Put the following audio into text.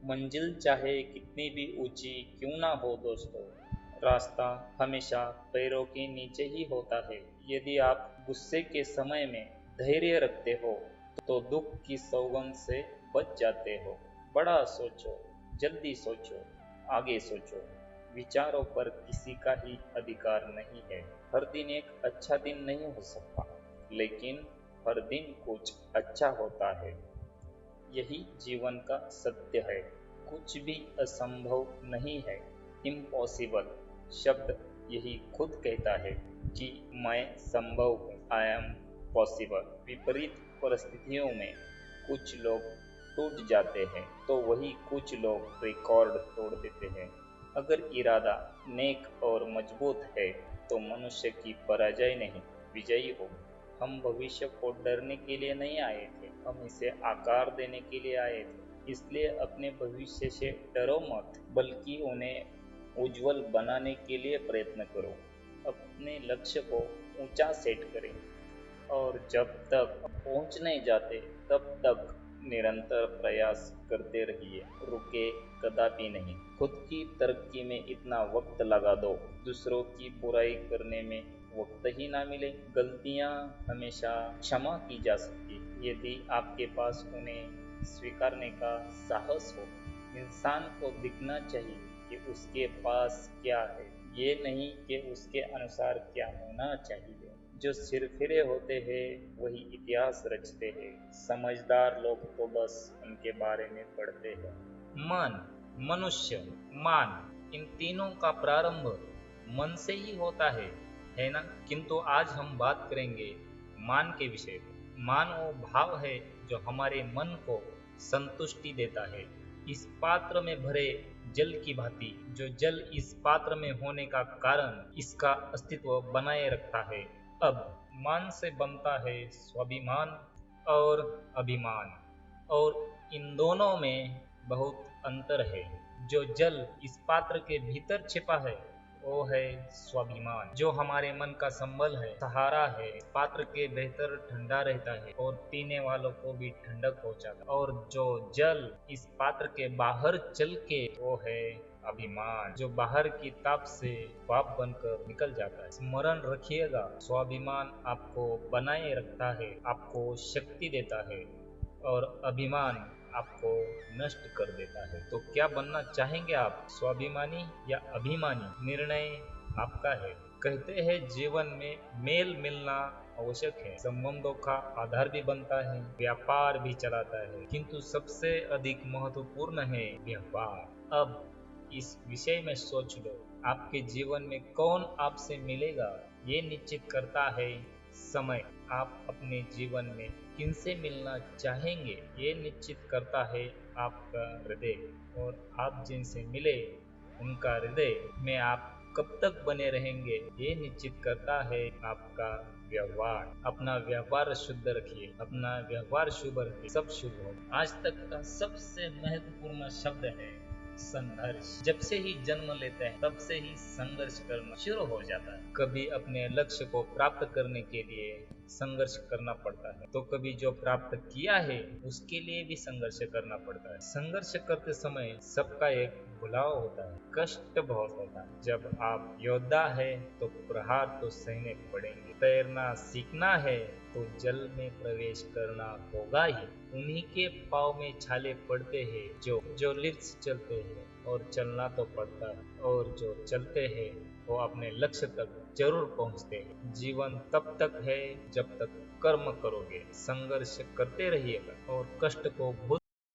मंजिल चाहे कितनी भी ऊंची क्यों ना हो दोस्तों, रास्ता हमेशा पैरों के नीचे ही होता है। यदि आप गुस्से के समय में धैर्य रखते हो तो दुख की सौगंध से बच जाते हो। बड़ा सोचो, जल्दी सोचो, आगे सोचो। विचारों पर किसी का ही अधिकार नहीं है। हर दिन एक अच्छा दिन नहीं हो सकता, लेकिन हर दिन कुछ अच्छा होता है। यही जीवन का सत्य है। कुछ भी असंभव नहीं है। इम्पॉसिबल शब्द यही खुद कहता है कि मैं संभव हूँ। I am possible. विपरीत परिस्थितियों में कुछ लोग टूट जाते हैं तो वही कुछ लोग रिकॉर्ड तोड़ देते हैं। अगर इरादा नेक और मजबूत है तो मनुष्य की पराजय नहीं, विजयी हो। हम भविष्य को डरने के लिए नहीं आए थे, हम इसे आकार देने के लिए आए थे। इसलिए अपने भविष्य से डरो मत, बल्कि उन्हें उज्जवल बनाने के लिए प्रयत्न करो। अपने लक्ष्य को ऊंचा सेट करें और जब तक पहुंच नहीं जाते तब तक निरंतर प्रयास करते रहिए, रुके कदापि नहीं। खुद की तरक्की में इतना वक्त लगा दो, दूसरों की बुराई करने में वक्त ही ना मिले। गलतियां हमेशा क्षमा की जा सकती यदि आपके पास उन्हें स्वीकारने का साहस हो। इंसान को दिखना चाहिए कि उसके पास क्या है, ये नहीं कि उसके अनुसार क्या होना चाहिए। जो सिरफिरे होते हैं वही इतिहास रचते हैं। समझदार लोग तो बस उनके बारे में पढ़ते हैं। मन, मनुष्य, मान, इन तीनों का प्रारंभ मन से ही होता है ना? किंतु आज हम बात करेंगे मान के विषय पर। मान वो भाव है जो हमारे मन को संतुष्टि देता है। इस पात्र में भरे जल की भांति, जो जल इस पात्र में होने का कारण इसका अस्तित्व बनाए रखता है। अब मान से बनता है स्वाभिमान और अभिमान, और इन दोनों में बहुत अंतर है। जो जल इस पात्र के भीतर छिपा है वो है स्वाभिमान, जो हमारे मन का संबल है, सहारा है। पात्र के भीतर ठंडा रहता है और पीने वालों को भी ठंडक पहुंचाता है। और जो जल इस पात्र के बाहर चल के वो है अभिमान, जो बाहर की ताप से भाप बनकर निकल जाता है। स्मरण रखिएगा, स्वाभिमान आपको बनाए रखता है, आपको शक्ति देता है, और अभिमान आपको नष्ट कर देता है। तो क्या बनना चाहेंगे आप, स्वाभिमानी या अभिमानी? निर्णय आपका है। कहते हैं जीवन में मेल मिलना आवश्यक है, संबंधों का आधार भी बनता है, व्यापार भी चलाता है, किंतु सबसे अधिक महत्वपूर्ण है व्यवहार। अब इस विषय में सोच लो, आपके जीवन में कौन आपसे मिलेगा ये निश्चित करता है समय। आप अपने जीवन में किनसे मिलना चाहेंगे ये निश्चित करता है आपका हृदय, और आप जिनसे मिले उनका हृदय में आप कब तक बने रहेंगे ये निश्चित करता है आपका व्यवहार। अपना व्यवहार शुद्ध रखिए, अपना व्यवहार शुभ रखिए, सब शुभ हो। आज तक का सबसे महत्वपूर्ण शब्द है संघर्ष। जब से ही जन्म लेते हैं तब से ही संघर्ष करना शुरू हो जाता है। कभी अपने लक्ष्य को प्राप्त करने के लिए संघर्ष करना पड़ता है, तो कभी जो प्राप्त किया है उसके लिए भी संघर्ष करना पड़ता है। संघर्ष करते समय सबका एक भुलाव होता है, कष्ट बहुत होता है। जब आप योद्धा है तो प्रहार तो सहने पड़ेंगे। तैरना सीखना है तो जल में प्रवेश करना होगा ही। उन्हीं के पाँव में छाले पड़ते हैं जो लिफ्ट चलते हैं, और चलना तो पड़ता है, और जो चलते हैं वो अपने लक्ष्य तक जरूर पहुंचते हैं। जीवन तब तक है जब तक कर्म करोगे। संघर्ष करते रहिएगा और कष्ट को भूल